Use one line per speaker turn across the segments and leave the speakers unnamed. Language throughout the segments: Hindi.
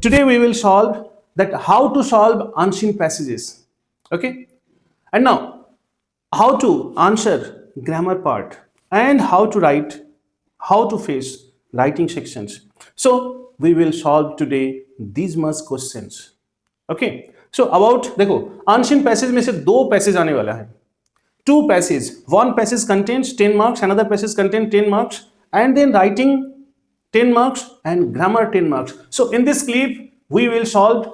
Today we will solve that how to solve unseen passages. Okay, and now how to answer grammar part and how to write, how to face writing sections. So we will solve today these much questions. Okay so about देखो अनसीन पैसेज में से दो पैसेज आने वाला है two passage one passage contains 10 marks another passage contains 10 marks and then writing 10 marks and grammar 10 marks so in this clip we will solve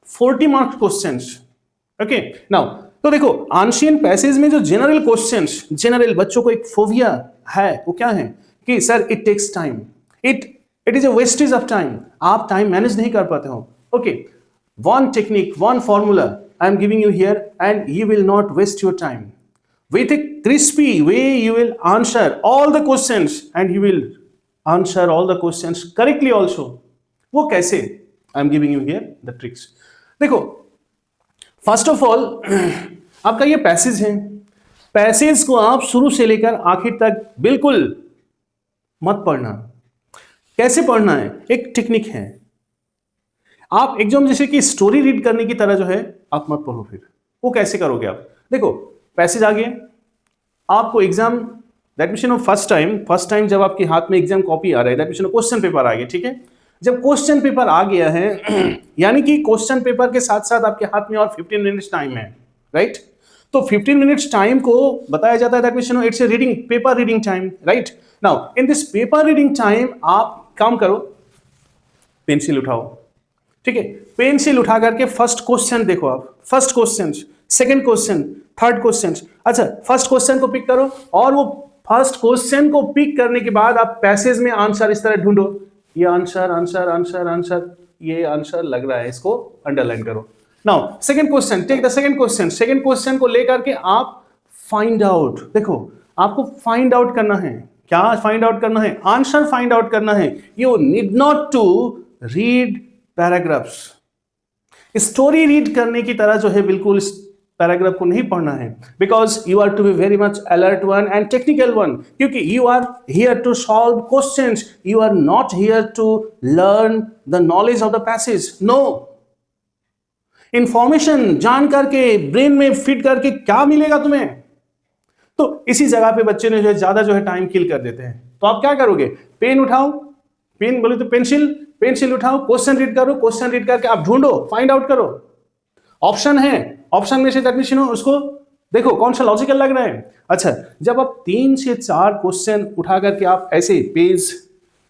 40 mark questions okay now तो देखो अनसीन पैसेज में जो जनरल क्वेश्चंस जनरल बच्चों को एक फोबिया है वो क्या है कि sir it takes time it is a wastage of time आप टाइम मैनेज नहीं कर पाते हो okay one technique, one formula I am giving you here and you will not waste your time. With a crispy way you will answer all the questions and you will answer all the questions correctly also. वो कैसे? I am giving you here the tricks. देखो first of all आपका ये पैसेज है पैसेज को आप शुरू से लेकर आखिर तक बिल्कुल मत पढ़ना कैसे पढ़ना है एक टेक्निक है आप एकदम जैसे कि स्टोरी रीड करने की तरह जो है आप मत पढ़ो फिर वो कैसे करोगे आप देखो पैसेज आ गए आपको exam that means first time जब आपके हाथ में एग्जाम कॉपी आ रहा है दैट मीन्स क्वेश्चन पेपर आ गया ठीक है जब क्वेश्चन पेपर आ गया है यानी कि क्वेश्चन पेपर के साथ साथ आपके हाथ में और 15 मिनट्स टाइम है राइट तो 15 मिनट्स टाइम को बताया जाता है that means it's a reading paper reading time right now in this paper reading time आप काम करो पेंसिल उठाओ ठीक है पेंसिल उठा करके फर्स्ट क्वेश्चन देखो आप first question second question third question अच्छा फर्स्ट क्वेश्चन को पिक करो और वो फर्स्ट क्वेश्चन को पिक करने के बाद आप पैसेज में आंसर इस तरह ढूंढो ये आंसर ये आंसर लग रहा है इसको अंडरलाइन करो now second question take the second question को लेकर के आप फाइंड आउट देखो आपको फाइंड आउट करना है क्या फाइंड आउट करना है आंसर फाइंड आउट करना है you need not to read paragraphs story read करने की तरह जो है बिल्कुल पैराग्राफ को नहीं पढ़ना है because you are to be very much alert one and technical one क्योंकि you are here to solve questions you are not here to learn the knowledge of the passage no information जान करके ब्रेन में फिट करके क्या मिलेगा तुम्हें तो इसी जगह पे बच्चे ने जो है ज्यादा जो है टाइम किल कर देते हैं तो आप क्या करोगे पेन उठाओ पेन बोले तो पेंसिल उठाओ क्वेश्चन रीड करो क्वेश्चन रीड करके आप ढूंढो फाइंड आउट करो ऑप्शन है ऑप्शन में से टेक्नीशियन उसको देखो कौन सा लॉजिकल लग रहा है अच्छा जब आप 3 से 4 क्वेश्चन उठा करके आप ऐसे पेज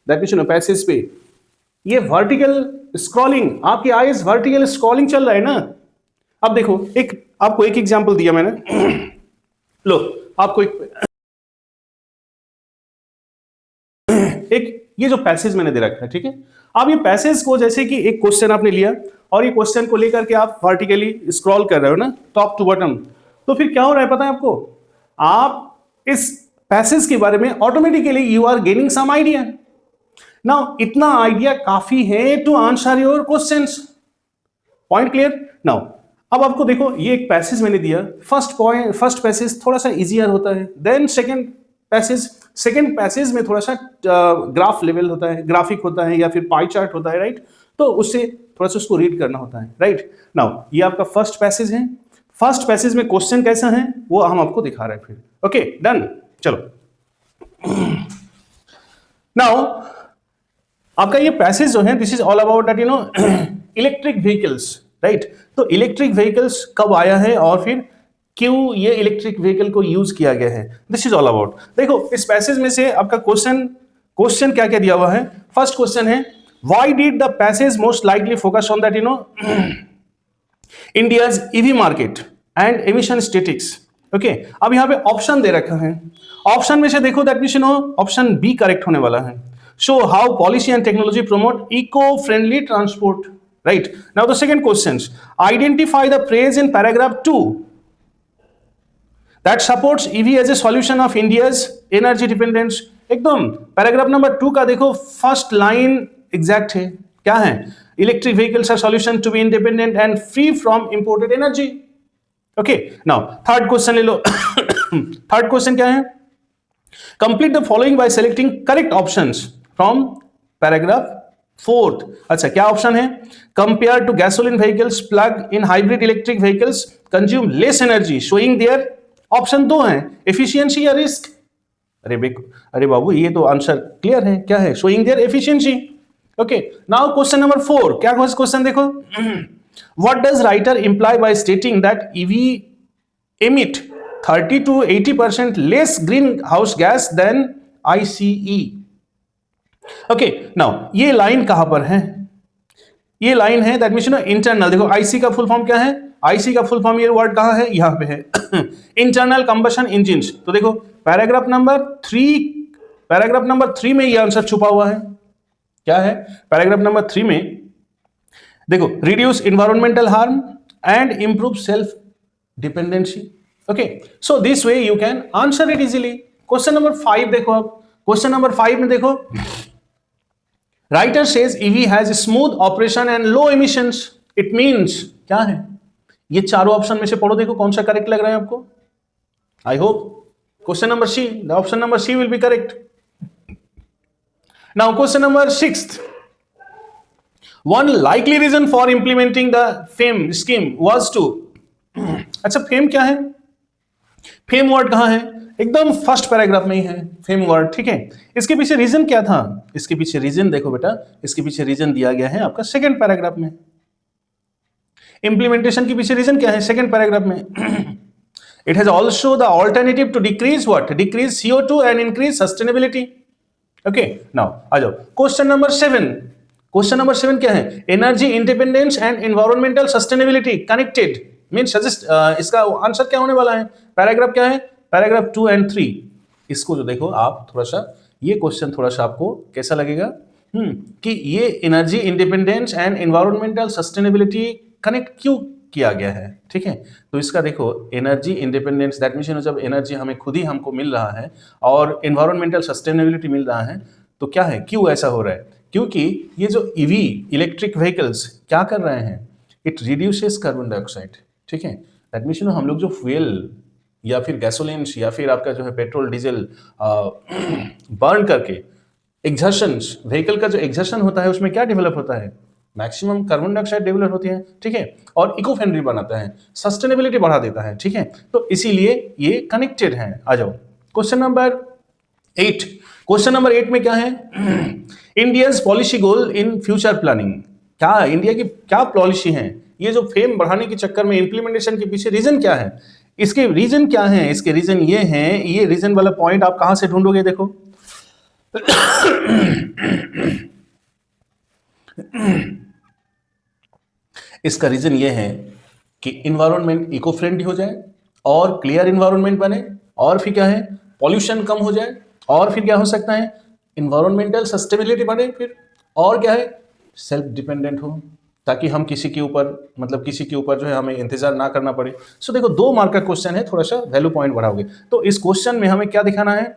दैट पैसेज पे ये वर्टिकल स्क्रॉलिंग आपकी आईज वर्टिकल स्क्रॉलिंग चल रहा है ना अब देखो आपको एक एग्जांपल दिया मैंने लो आपको एक ये जो पैसेज मैंने दे रखा है ठीक है अब ये पैसेज को जैसे कि एक क्वेश्चन आपने लिया और ये क्वेश्चन को लेकर के आप वर्टिकली स्क्रॉल कर रहे हो ना टॉप टू बॉटम तो फिर क्या हो रहा है पता है आपको आप इस पैसेज के बारे में automatically you are gaining some idea now इतना आइडिया काफी है to answer your questions point clear now अब आपको देखो ये एक पैसेज मैंने दिया फर्स्ट पैसेज थोड़ा सा इजियर होता है देन सेकंड पैसेज में थोड़ा सा ग्राफ लेवल होता है ग्राफिक होता है या फिर पाई चार्ट होता है राइट तो उससे थोड़ा सा उसको रीड करना होता है राइट नाउ ये आपका फर्स्ट पैसेज है फर्स्ट पैसेज में क्वेश्चन कैसा है वो हम आपको दिखा रहे हैं फिर ओके डन चलो नाउ आपका ये पैसेज जो है this is all about that electric vehicles right तो इलेक्ट्रिक व्हीकल्स कब आया है और फिर क्यों ये इलेक्ट्रिक व्हीकल को यूज किया गया है दिस इज ऑल अबाउट देखो इस पैसेज में से आपका क्वेश्चन क्या क्या दिया हुआ है फर्स्ट क्वेश्चन है why did the passage most likely focus on that India's EV market and emission statics okay अब यहाँ पे ऑप्शन दे रखा है ऑप्शन में से देखो that means option B correct होने वाला है show how policy and technology promote eco friendly transport right now the second question identify the phrase in paragraph 2 that supports EV as a solution of India's energy dependence एकदम पैराग्राफ नंबर 2 का देखो फर्स्ट लाइन एग्जैक्ट है क्या है electric vehicles are solution to be independent and free from imported energy okay now third question ले लो थर्ड क्वेश्चन क्या है complete the following by selecting correct options from paragraph fourth, अच्छा क्या ऑप्शन है? Compare to gasoline vehicles, plug in hybrid electric vehicles consume less energy, showing there, option दो है, एफिशिएंसी या रिस्क। अरे बाबू ये तो आंसर क्लियर है, क्या है? Showing there efficiency. Okay, now question number 4, क्या क्वेश्चन देखो, what does writer imply by stating that EV emit 30 to 80% less greenhouse gas than ICE? Okay, now ये लाइन कहां पर है? ये लाइन है दैट मींस इंटरनल, देखो आईसी का फुल फॉर्म क्या है? आईसी का फुल फॉर्म, ये वर्ड कहां है? यहां पे है इंटरनल कंबशन इंजिन्स। तो देखो पैराग्राफ नंबर 3 में ये आंसर छुपा हुआ है। क्या है पैराग्राफ नंबर 3 में? देखो, reduce environmental harm and improve self dependency. Okay, so this way you can answer it easily. Question number 5 देखो, अब क्वेश्चन नंबर 5 में देखो, writer says EV has smooth operation and low emissions, it means क्या है? ये चारों ऑप्शन में से पढ़ो, देखो कौन सा करेक्ट लग रहा है आपको। I hope question number C, the option number C will be correct. Now question number 6, one likely reason for implementing the FAME scheme was to, अच्छा फेम क्या है? फेम वर्ड कहां है? एकदम फर्स्ट पैराग्राफ में ही है फेम वर्ड, ठीक है। इसके पीछे रीजन क्या था? इसके पीछे रीजन देखो बेटा, इसके पीछे रीजन दिया गया है आपका सेकंड पैराग्राफ में। इंप्लीमेंटेशन के पीछे रीजन क्या है? सेकंड पैराग्राफ में it has also the alternative to decrease what? Decrease CO2 and increase sustainability. Okay, now आ जाओ क्वेश्चन नंबर 7। क्वेश्चन नंबर 7 क्या है? Energy independence and environmental sustainability connected, mean suggest, इसका आंसर क्या होने वाला है? पैराग्राफ क्या है? Paragraph 2 and 3। इसको जो देखो आप थोड़ा सा, ये क्वेश्चन थोड़ा सा आपको कैसा लगेगा कि ये energy independence and environmental sustainability connect क्यों किया गया है, ठीक है। तो इसका देखो, एनर्जी इंडिपेंडेंस दैट मींस जब एनर्जी हमें खुद ही हमको मिल रहा है और एनवायरमेंटल सस्टेनेबिलिटी मिल रहा है, तो क्या है, क्यों ऐसा हो रहा है? क्योंकि ये जो ईवी इलेक्ट्रिक व्हीकल्स क्या कर रहे हैं? इट रिड्यूसेस कार्बन डाइऑक्साइड, ठीक है। दैट मीन्स हम लोग जो फ्यूल या फिर गैसोलिन्स या फिर आपका जो है पेट्रोल डीजल बर्न करके एग्जर्शंस, व्हीकल का जो एग्जर्शन होता है उसमें क्या डेवलप होता है? मैक्सिमम कार्बन डाइऑक्साइड डेवलप होती है, ठीक है। और इको फ्रेंडली बनाता है, सस्टेनेबिलिटी बढ़ा देता है, ठीक है। तो इसीलिए ये कनेक्टेड है। आ जाओ क्वेश्चन नंबर 8। क्वेश्चन नंबर 8 में क्या है? India's policy goal in future planning, क्या इंडिया की क्या पॉलिसी है? ये जो फेम बढ़ाने के चक्कर में इंप्लीमेंटेशन के पीछे रीजन क्या है? इसके रीजन क्या है? इसके रीजन ये हैं, ये रीजन वाला पॉइंट आप कहां से ढूंढोगे? देखो इसका रीजन ये है कि इन्वायरमेंट इको फ्रेंडली हो जाए और क्लियर इन्वायरमेंट बने, और फिर क्या है, पॉल्यूशन कम हो जाए, और फिर क्या हो सकता है, इन्वायरमेंटल सस्टेनेबिलिटी बढ़े, फिर और क्या है, सेल्फ डिपेंडेंट हो, ताकि हम किसी के ऊपर, मतलब किसी के ऊपर जो है हमें इंतजार ना करना पड़े। सो देखो 2 मार्क का क्वेश्चन है, थोड़ा सा वैल्यू पॉइंट बढ़ाओगे। तो इस क्वेश्चन में हमें क्या दिखाना है?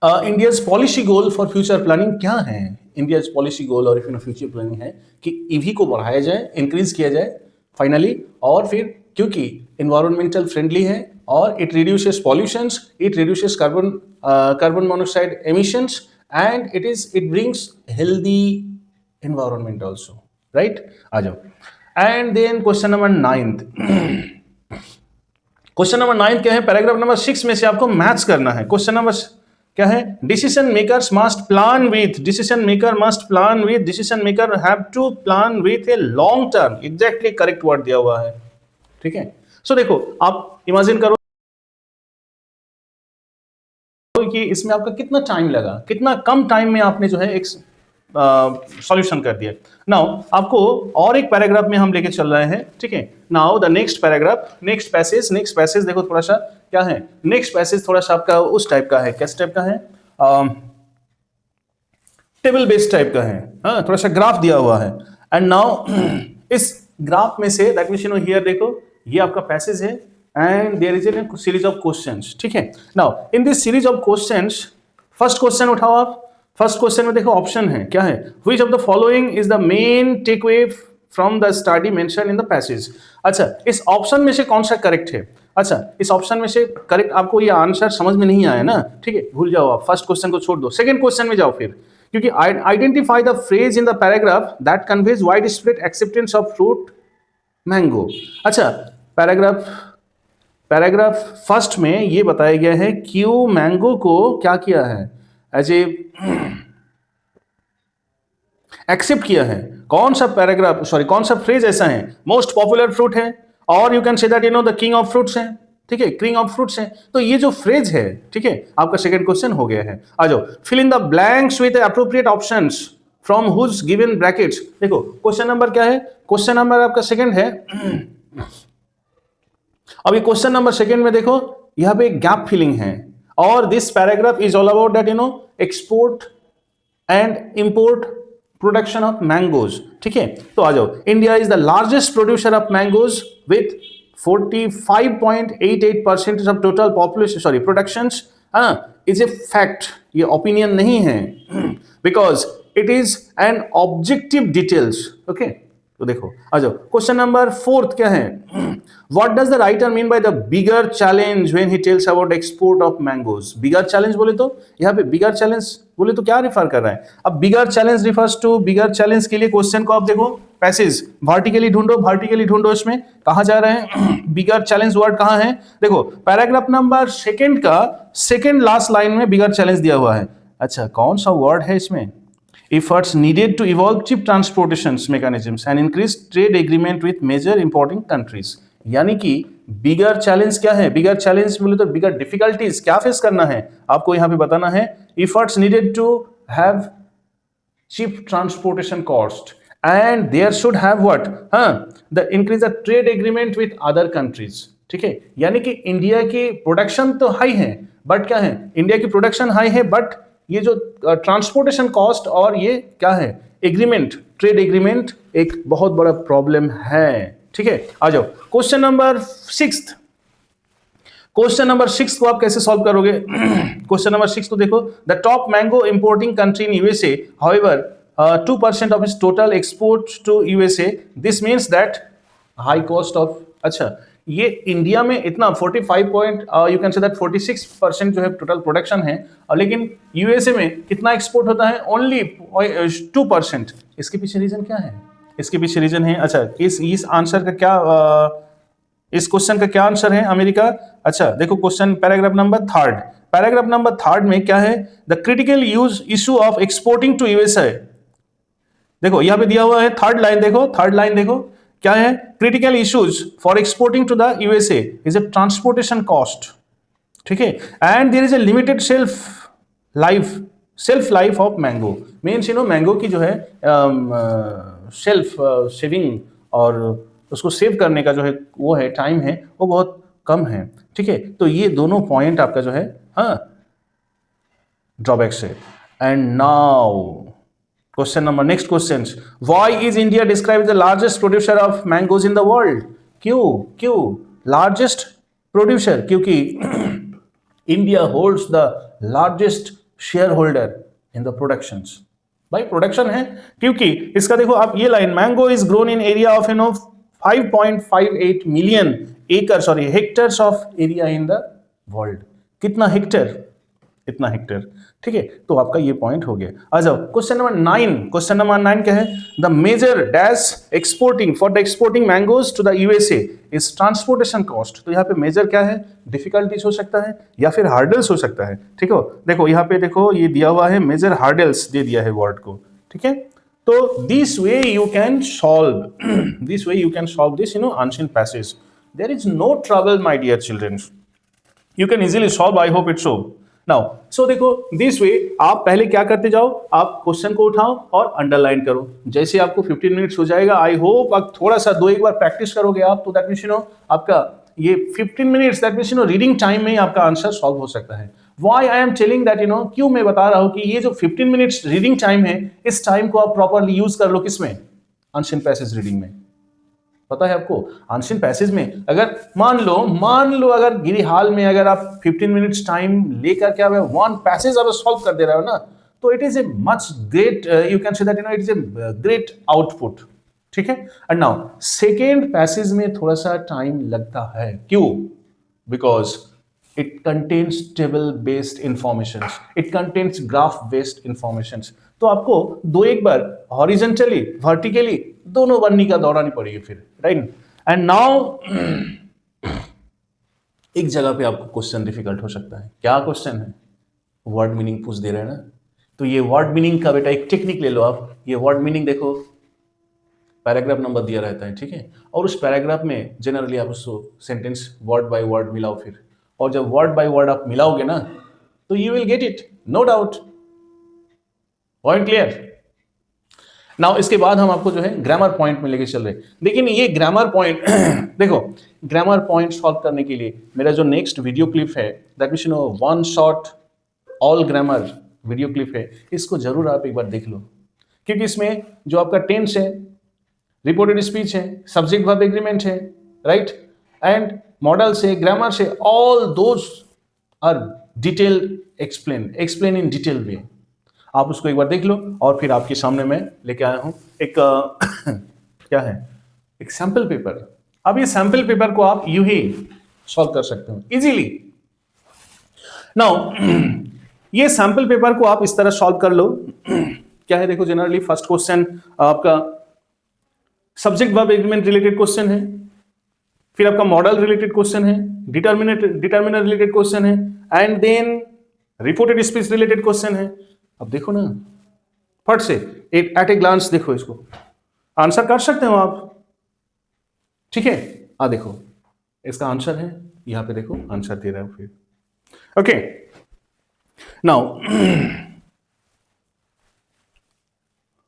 India's policy goal for future planning क्या है? इंडियाज पॉलिसी गोल और फ्यूचर प्लानिंग है कि ईवी को बढ़ाया जाए, इंक्रीज किया जाए फाइनली, और फिर क्योंकि इन्वायरमेंटल फ्रेंडली है और it reduces pollutions, it reduces carbon monoxide emissions and it brings healthy environment also, right? आ जाओ। And then question number 9। Question number 9 क्या है? पैराग्राफ नंबर 6 में से आपको मैथ्स करना है। क्वेश्चन नंबर क्या है? Decision makers must plan with, decision maker must plan with, decision maker have to plan with a long term, exactly correct word दिया हुआ है, ठीक है। सो देखो आप इमेजिन करो कि इसमें आपका कितना टाइम लगा, कितना कम टाइम में आपने जो है एक सॉल्यूशन कर दिया। नाउ आपको और एक पैराग्राफ में हम लेके चल रहे हैं, ठीक है। Now the next paragraph, next passage देखो थोड़ा सा क्या है, नेक्स्ट पैसेज थोड़ा सा आपका उस टाइप का है, किस टाइप का है, टेबल बेस्ड टाइप का है, हाँ, थोड़ा सा ग्राफ दिया हुआ है। एंड नाउ इस ग्राफ में से दैट मींस हियर देखो, ये आपका पैसेज है and there is a series of questions, ठीक है। Now in this series of questions, first question उठाओ आप। फर्स्ट क्वेश्चन में देखो ऑप्शन है, क्या है? Which of the following is the main takeaway from the study mention in the passage. अच्छा, इस ऑप्शन में से कौन सा करेक्ट है? अच्छा, इस ऑप्शन में से करेक्ट आपको ये आंसर समझ में नहीं आया ना, ठीक है, भूल जाओ आप, फर्स्ट क्वेश्चन को छोड़ दो, सेकंड क्वेश्चन में जाओ। फिर क्योंकि identify the phrase in the paragraph that conveys wide spread acceptance of fruit mango. अच्छा, पैराग्राफ पैराग्राफ फर्स्ट में ये बताया गया है क्यों मैंगो को क्या किया है, एज ए एक्सेप्ट किया है। कौन सा पैराग्राफ, सॉरी कौन सा फ्रेज ऐसा है, मोस्ट पॉपुलर फ्रूट है, और you can say that the king of fruits है, ठीक है, किंग ऑफ फ्रूट्स है। तो ये जो फ्रेज है, ठीक है, आपका सेकंड क्वेश्चन हो गया है। आ जाओ, fill in the blanks with appropriate options from whose given brackets. देखो क्वेश्चन नंबर क्या है, क्वेश्चन नंबर आपका सेकंड है। अब ये क्वेश्चन नंबर सेकंड में देखो, यहां पे गैप फिलिंग है, और this paragraph is all about that export and import production of mangoes, ठीक है। तो आ जाओ, India is the largest producer of mangoes with 45.88% of total population, sorry productions, is a fact, ये ओपिनियन नहीं है, because it is an objective details, okay. तो देखो आ जाओ, क्वेश्चन नंबर फोर्थ क्या है, what does the writer mean by the bigger challenge when he tells about export of mangoes. Bigger challenge बोले तो यहाँ पे बिगर चैलेंज बोले तो क्या रिफर कर रहा है, अब bigger challenge refers to, bigger challenge के लिए क्वेश्चन को आप देखो, पैसेज वर्टिकली ढूंढो, इसमें कहा जा रहे हैं बिगर चैलेंज वर्ड कहाँ है। देखो पैराग्राफ नंबर सेकंड का सेकंड लास्ट लाइन में बिगर चैलेंज दिया हुआ है। अच्छा, कौन सा वर्ड है इसमें, efforts needed to evolve cheap transportation mechanisms and increase trade agreement with major importing countries। यानी कि बिगर चैलेंज क्या है, बिगर चैलेंज बोले तो बिगर डिफिकल्टीज क्या फेस करना है आपको यहां पे बताना है। efforts needed to have cheap transportation cost and there should have what, the increase the trade agreement with other countries, ठीक है। यानी कि इंडिया की प्रोडक्शन तो हाई है, बट क्या है, इंडिया की प्रोडक्शन हाई है, बट ये जो ट्रांसपोर्टेशन कॉस्ट और ये क्या है, एग्रीमेंट, ट्रेड एग्रीमेंट एक बहुत बड़ा प्रॉब्लम है, ठीक है। आ जाओ, question number sixth, question number six को आप कैसे सॉल्व करोगे। क्वेश्चन नंबर सिक्स को देखो, the top mango importing country in USA however 2% of its total export to USA, this means that high cost of. अच्छा, ये इंडिया में इतना 45 यू कैन से दैट 46% जो है टोटल प्रोडक्शन है, लेकिन यूएसए में कितना एक्सपोर्ट होता है, ओनली 2%। इसके पीछे रीजन क्या है, इसके पीछे रीजन है, अच्छा इस आंसर का क्या, इस क्वेश्चन का क्या आंसर है, अमेरिका। अच्छा देखो question paragraph number third, paragraph number third में क्या है, the critical use issue of exporting to USA. देखो यहां पे दिया हुआ है थर्ड लाइन, देखो थर्ड लाइन देखो क्या है, critical issues for exporting to the USA is a transportation cost, ठीक है, and there is a limited self life of mango. Means mango की जो है सेल्फ सेविंग और उसको सेव करने का जो है वो है टाइम है वो बहुत कम है, ठीक है। तो ये दोनों पॉइंट आपका जो है ड्रॉबैक्स है। And now question number next question, why is India describe the largest producer of mangoes in the world. क्यों लार्जेस्ट प्रोड्यूसर, क्योंकि India holds the largest share holder in the productions. भाई प्रोडक्शन है, क्योंकि इसका देखो आप ये line, mango is grown in area of 5.58 million एकड़, sorry hectares of area in the world. कितना हेक्टर, इतना हेक्टर, ठीक है। तो आपका ये पॉइंट हो गया। आ जाओ क्वेश्चन नंबर 9, क्वेश्चन नंबर 9 क्या है, the major dash exporting for the exporting mangoes to the USA is transportation cost. तो यहाँ पे मेजर क्या है, डिफिकल्टीज हो सकता है या फिर हार्डल्स हो सकता है, ठीक है। देखो यहाँ पे देखो ये दिया हुआ है, मेजर हार्डल्स दे दिया है वर्ड को, ठीक है। तो this way you can solve this ancient passage. There is no trouble my dear children, you can easily solve, I hope it's so. Now so देखो दिस वे आप पहले क्या करते जाओ, आप क्वेश्चन को उठाओ और अंडरलाइन करो। जैसे आपको 15 मिनट्स हो जाएगा, आई होप आप थोड़ा सा दो एक बार प्रैक्टिस करोगे आप, तो दैट मींस आपका ये 15 minutes that means reading time में आपका आंसर सॉल्व हो सकता है। Why I am telling that क्यों मैं बता रहा हूं कि ये जो 15 मिनट्स रीडिंग टाइम है, इस टाइम को आप प्रॉपरली यूज कर लो, किसमें, एंशिएंट पैसेज रीडिंग में। पता है आपको एंशिएंट पैसेज में अगर मान लो अगर गिरिहाल में अगर आप 15 मिनट्स टाइम लेकर के वन पैसेज अगर सॉल्व कर दे रहे हो ना, तो it is a much great, you can say that it is a great output, ठीक है। एंड नाउ सेकेंड पैसेज में थोड़ा सा टाइम लगता है, क्यों, because it contains table based informations, it contains graph based informations। तो आपको दो एक बार हॉरिजेंटली वर्टिकली दोनों वर्णिका दोहरानी पड़ेगी फिर, राइट। एंड नाउ एक जगह पे आपको क्वेश्चन डिफिकल्ट हो सकता है। क्या क्वेश्चन है? वर्ड मीनिंग पूछ दे रहे हैं ना, तो ये वर्ड मीनिंग का बेटा एक टेक्निक ले लो आप। ये वर्ड मीनिंग देखो, पैराग्राफ नंबर दिया रहता है, ठीक है, और उस पैराग्राफ में जनरली आप उसको सेंटेंस वर्ड बाय वर्ड मिलाओ फिर, और जब वर्ड बाय वर्ड आप मिलाओगे ना तो you will get it, no doubt. Point clear? Now इसके बाद हम आपको जो है ग्रामर पॉइंट में लेके चल रहे हैं। लेकिन ये ग्रामर पॉइंट देखो, ग्रामर पॉइंट सॉल्व करने के लिए मेरा जो नेक्स्ट वीडियो क्लिप है, that means one shot all grammar video clip है, इसको जरूर आप एक बार देख लो, क्योंकि इसमें जो आपका टेंस है, रिपोर्टेड स्पीच है, सब्जेक्ट वर्ब एग्रीमेंट है, राइट, एंड मॉडल से, ग्रामर से, all those are detail explain in detail way. आप उसको एक बार देख लो, और फिर आपके सामने मैं लेके आया हूं एक क्या है, एक सैंपल पेपर। अब ये सैंपल पेपर को आप यूं ही सॉल्व कर सकते हो इजीली। नाउ ये सैंपल पेपर को आप इस तरह सॉल्व कर लो। क्या है देखो, जनरली फर्स्ट क्वेश्चन आपका subject verb agreement related question है, फिर आपका मॉडल रिलेटेड क्वेश्चन है, डिटर्मिनर रिलेटेड क्वेश्चन है, and then reported speech related question है। अब देखो ना फट से एट ए ग्लांस देखो, इसको आंसर कर सकते हो आप, ठीक है। देखो इसका आंसर है, यहां पे देखो आंसर दे रहा है फिर, okay. Now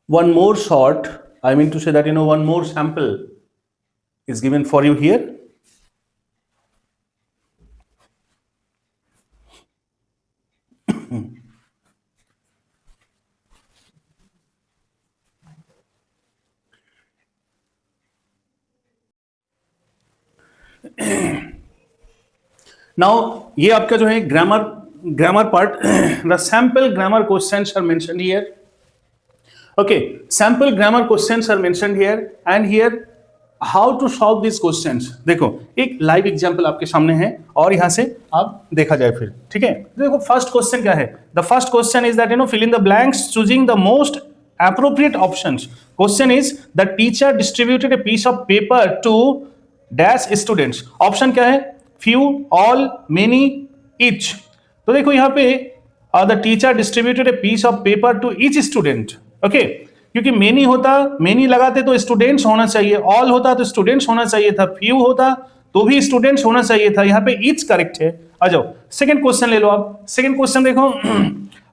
one more short, I mean to say that one more sample is given for you here. Now ये आपका जो है grammar part, the sample grammar questions are mentioned here. Okay, sample grammar questions are mentioned here, and here how to solve these questions। देखो एक लाइव एग्जांपल आपके सामने है, और यहां से आप देखा जाए फिर, ठीक है। देखो फर्स्ट क्वेश्चन क्या है, the first question is that fill in the blanks choosing the most appropriate options। Question is the teacher distributed a piece of paper to dash students। Option क्या है, few, all, many, each। तो देखो यहाँ पे the teacher distributed a piece of paper to each student, okay, क्योंकि मेनी होता, मेनी लगाते तो स्टूडेंट्स होना चाहिए, ऑल होता तो स्टूडेंट्स होना चाहिए था, फ्यू होता तो भी स्टूडेंट्स होना चाहिए था, यहाँ पे ईच करेक्ट है। आ जाओ सेकंड क्वेश्चन ले लो आप। सेकंड क्वेश्चन देखो,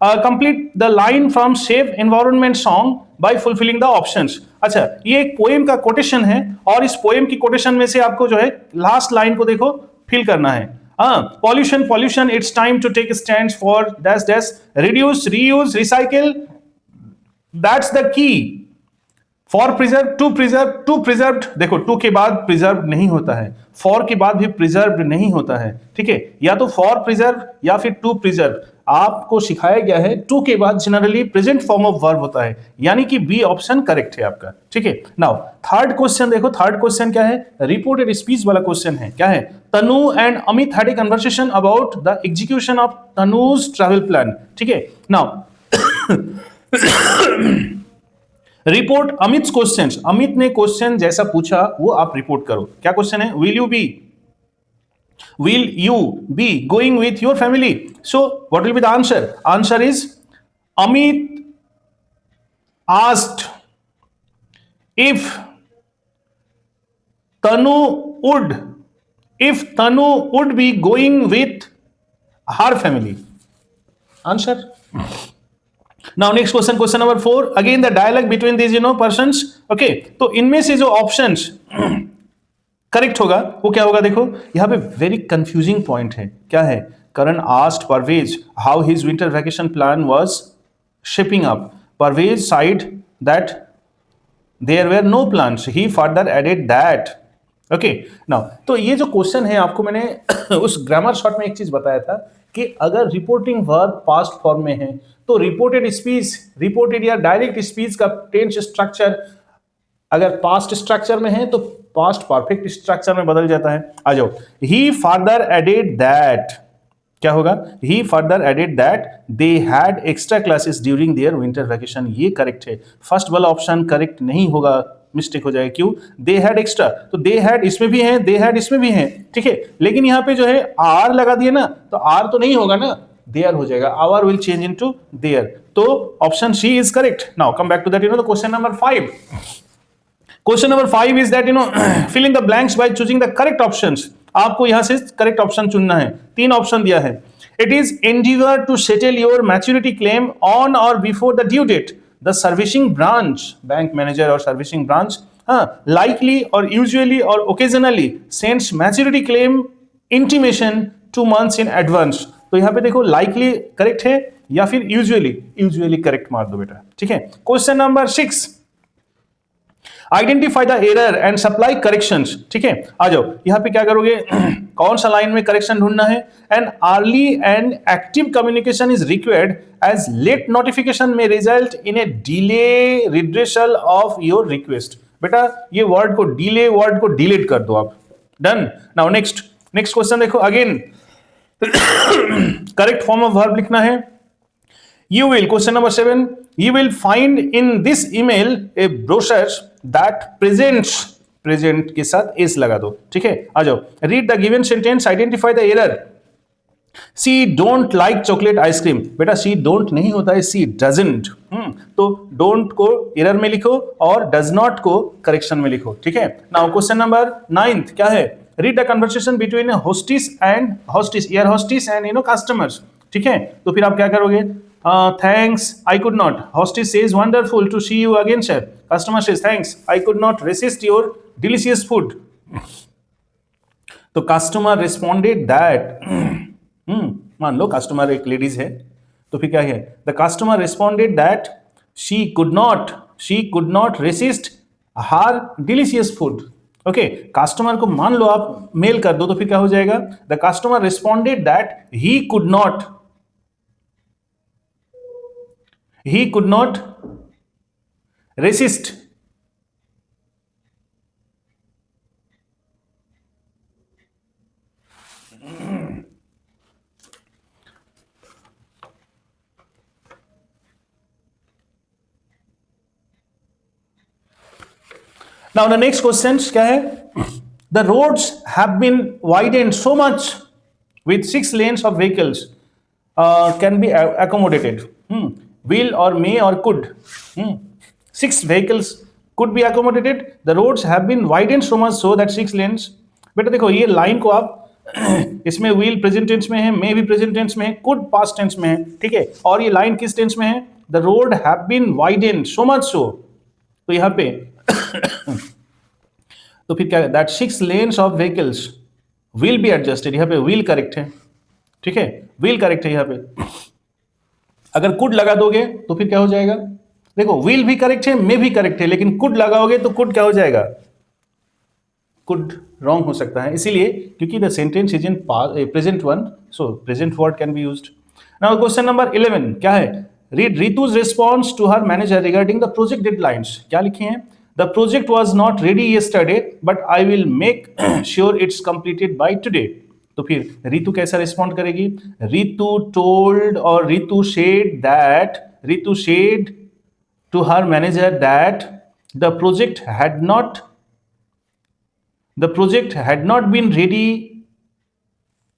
complete the line from safe environment song by fulfilling the options. अच्छा, ये एक पोएम का कोटेशन है, और इस पोएम की कोटेशन में से आपको जो है लास्ट लाइन को देखो फिल करना है। Pollution it's time to take stand for dash dash, reduce, reuse, recycle, That's the key for preserve, to preserve, to preserved। देखो टू के बाद प्रिजर्व नहीं होता है, फॉर के बाद भी प्रिजर्व नहीं होता है, ठीक है, या तो फॉर प्रिजर्व या फिर टू प्रिजर्व। आपको सिखाया गया है टू के बाद generally present form of verb होता है, यानी कि बी ऑप्शन करेक्ट है आपका, ठीक है। नाउ थर्ड क्वेश्चन देखो, थर्ड क्वेश्चन क्या है, रिपोर्टेड स्पीच वाला क्वेश्चन है। क्या है, Tanu and Amit had a conversation about the execution of Tanuj travel plan, ठीक है। Now report Amit question, Amit ने क्वेश्चन जैसा पूछा वो आप रिपोर्ट करो। क्या क्वेश्चन है, will you be going with your family. So what will be the answer, answer is Amit asked if Tanu would be going with her family. Answer. Now next question, question number 4, again the dialogue between these persons, okay। तो इनमें से जो ऑप्शंस करेक्ट होगा वो क्या होगा, देखो यहाँ पे वेरी कंफ्यूजिंग पॉइंट है। क्या है, Karan asked Parvez how his winter vacation plan was shaping up. Parvez said that there were no plans, he further added that, okay. Now तो ये जो क्वेश्चन है, आपको मैंने उस ग्रामर शॉर्ट में एक चीज बताया था कि अगर रिपोर्टिंग वर्ब पास्ट फॉर्म में है तो रिपोर्टेड स्पीच, रिपोर्टेड या डायरेक्ट स्पीच का टेंस स्ट्रक्चर अगर पास्ट स्ट्रक्चर में है तो पास्ट परफेक्ट स्ट्रक्चर में बदल जाता है। आ जाओ, ही फादर एडेड दैट, क्या होगा? He further added that they had extra classes during their winter vacation. ये करेक्ट है, फर्स्ट वाला ऑप्शन करेक्ट नहीं होगा, मिस्टेक हो जाएगा। क्यों? दे हैड एक्स्ट्रा, तो दे हैड इसमें भी है, दे हैड इसमें भी है, ठीक है, लेकिन यहाँ पे जो है आर लगा दिए ना, तो आर तो नहीं होगा ना, देयर हो जाएगा, our will change into their, तो option C is correct. Now come back to that, the question number 5. Question number 5 is that fill in the blanks by choosing the correct options. आपको यहां से करेक्ट ऑप्शन चुनना है, 3 ऑप्शन दिया है। It is endeavour to settle your maturity claim on or before the due date, the servicing branch, bank manager or servicing branch, likely or usually or occasionally sends maturity claim intimation 2 months in advance। तो यहां पे देखो likely करेक्ट है या फिर यूजुअली करेक्ट मार दो बेटा, ठीक है। Question number 6, identify the error and supply corrections, ठीक है। आ जाओ, यहां पे क्या करोगे, कौन सा लाइन में करेक्शन ढूंढना है। And early and active communication is required as late notification may result in a delay redressal of your request. बेटा ये वर्ड को डिले वर्ड को डिलीट कर दो आप, डन। नाउ नेक्स्ट क्वेश्चन देखो, again correct form of verb लिखना है। You will, question number 7, you will find in this email a brochure that presents, present के साथ is लगा दो, ठीक है। आ जाओ, read the given sentence, identify the error। She don't like chocolate ice cream। बेटा she don't नहीं होता है, she doesn't। तो don't को error में लिखो और does not को correction में लिखो, ठीक है। Now question number 9 क्या है, read the conversation between a hostess and hostess, air hostess and customers, ठीक है। तो फिर आप क्या करोगे, thanks, I could not. Hostess says, wonderful to see you again, sir. Customer says, thanks, I could not resist your delicious food. तो customer responded that, मान लो customer एक ladies है, तो फिर क्या है, the customer responded that she could not resist her delicious food. Okay, customer को मान लो आप मेल कर दो, तो फिर क्या हो जाएगा, the customer responded that he could not resist now the next question क्या है, the roads have been widened so much with 6 lanes of vehicles can be accommodated, will or may or could, 6 vehicles could be accommodated, the roads have been widened so much so that 6 lanes। बेटा देखो ये लाइन को आप इसमें will प्रेजेंट टेंस में है, may भी प्रेजेंट टेंस में है, could पास्ट टेंस में है, ठीक है, और ये लाइन किस टेंस में है, the road have been widened so much so, तो यहाँ पे तो फिर क्या, that 6 lanes of vehicles will be adjusted, यहाँ पे will करेक्ट है, ठीक है, will करेक्ट है यहाँ पे। अगर कुड लगा दोगे तो फिर क्या हो जाएगा, देखो विल भी करेक्ट है, मे भी करेक्ट है, लेकिन कुड लगाओगे तो कुड क्या हो जाएगा, कुड रॉन्ग हो सकता है, इसीलिए क्योंकि the sentence is in present one, so present word can be used. Now question number 11 क्या है, read Ritu's response to her manager regarding the project deadlines. क्या लिखे हैं, the project was not ready yesterday but I will make sure it's completed by today. तो फिर रितु कैसा रिस्पॉन्ड करेगी, रितु टोल्ड और Ritu said to her manager that the project had not been ready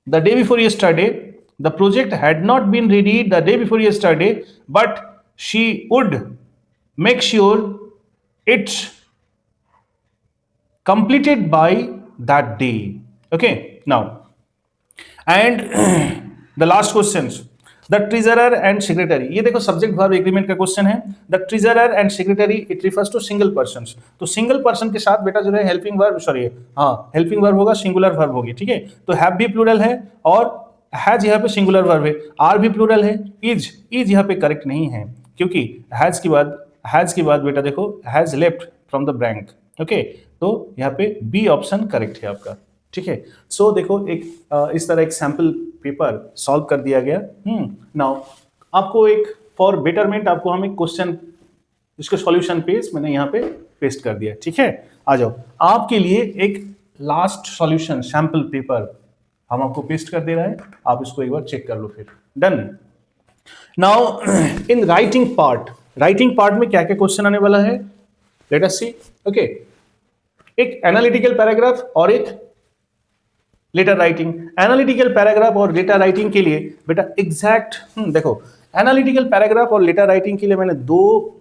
the day before yesterday, the project had not been ready the day before yesterday but she would make sure it's completed by that day, okay। now and the last questions, the treasurer and secretary, ये देखो सब्जेक्ट वर्ब एग्रीमेंट का क्वेश्चन है। the treasurer and secretary it refers to single persons, तो सिंगल पर्सन के साथ बेटा जो है हेल्पिंग वर्ब, सॉरी हाँ हेल्पिंग वर्ब होगा, सिंगुलर वर्ब होगी, ठीक है। तो हैव भी प्लूरल है और हैज यहाँ पे सिंगुलर वर्ब है, आर भी प्लूरल है, इज यहाँ पे करेक्ट नहीं है क्योंकि हैज के बाद बेटा देखो has left from the bank, okay, तो यहाँ पे बी ऑप्शन करेक्ट है आपका, ठीक है। सो देखो एक इस तरह एक सैंपल पेपर सॉल्व कर दिया गया। नाउ आपको एक फॉर बेटरमेंट आपको हम एक क्वेश्चन, इसके सॉल्यूशन पेज मैंने यहाँ पे पेस्ट कर दिया, ठीक है। आ जाओ, आपके लिए एक लास्ट सॉल्यूशन सैंपल पेपर हम आपको पेस्ट कर दे रहे हैं, आप इसको एक बार चेक कर लो फिर। Done. Now in writing part में क्या क्या क्वेश्चन आने वाला है, लेट अस सी। ओके, एक एनालिटिकल पैराग्राफ और एक लेटर राइटिंग। एनालिटिकल पैराग्राफ और लेटर राइटिंग के लिए बेटा एग्जैक्ट देखो, एनालिटिकल पैराग्राफ और लेटर राइटिंग के लिए मैंने दो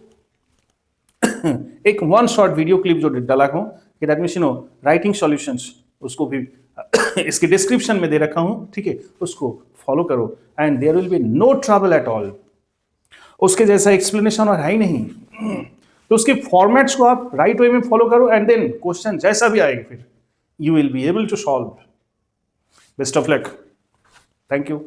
एक वन शॉर्ट वीडियो क्लिप जो डाला हूं कि दैट मींस राइटिंग सॉल्यूशंस, उसको भी इसके डिस्क्रिप्शन में दे रखा हूं, ठीक है, उसको फॉलो करो and there will be no trouble at all. उसके जैसा एक्सप्लेनेशन और है ही नहीं, तो उसके फॉर्मेट्स को आप राइट वे में फॉलो करो एंड देन क्वेश्चन जैसा भी आएगा फिर you will be able to solve. Best of luck, thank you.